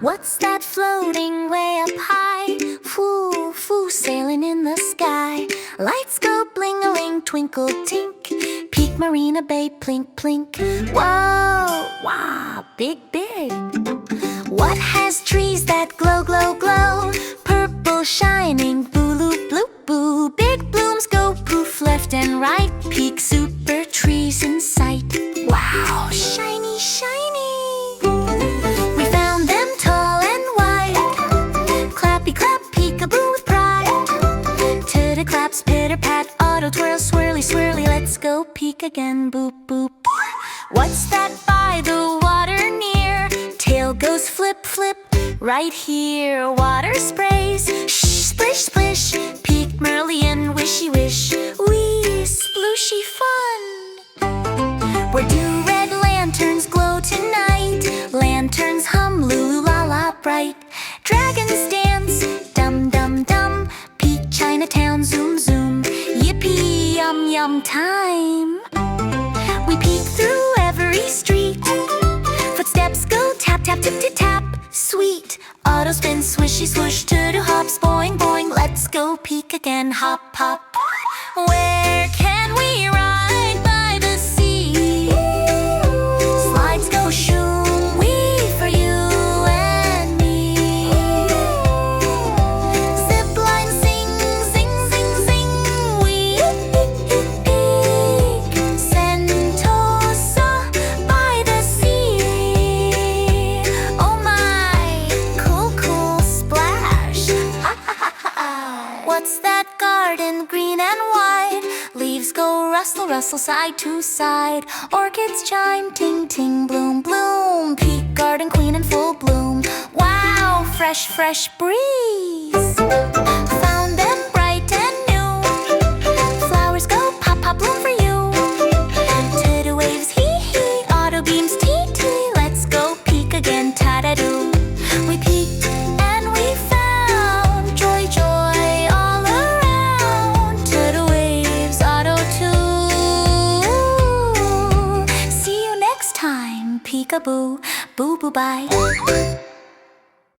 What's that floating way up high? Foo, foo, sailing in the sky. Lights go bling-a-ling, twinkle tink. Peak Marina Bay, plink plink. Whoa, wow, big. What has trees that glow, glow, glow? Purple shining, boo-loo, blue, boo. Big blooms go poof left and right. Peak Supertrees in sight. Wow, shiny, shiny. We found them tall and wide. Clappy clap, peekaboo with pride. Titter claps, pitter pat, auto twirl, swirly swirly. Let's go peek again, boop boop. What's that by the water near? Tail goes flip flip, right here. Water sprays, shh, splish splish. Peak Merlion, wishy wish. Wee, splooshy fun. Where do red lanterns glow tonight? Lanterns hum, lulu la la bright. Dragons dance, dum dum dum. Peak Chinatown, zoom zoom. Yippee, yum yum time. We peek through every street. Footsteps go tap tap tip tip tap. Sweet, auto spin, swishy swoosh, to hops, boing boing. Let's go peek again, hop hop. Where can we ride by the sea? Slides go shoom wee for you and me. Zip line sing zing zing zing. We peek Sentosa by the sea. Oh my, cool cool splash. What's that garden, green and wide? Leaves go rustle, rustle, side to side. Orchids chime, ting, ting, bloom, bloom. Peak garden, queen in full bloom. Wow, fresh, fresh breeze. Found them bright and new. Flowers go pop, pop, bloom for you. Tidal waves, hee, hee. Auto beams, tee, tee. Let's go peek again, ta-da-doo. We peeked and we found joy, joy all around. Tidal waves, auto too. See you next time, peekaboo, boo boo bye.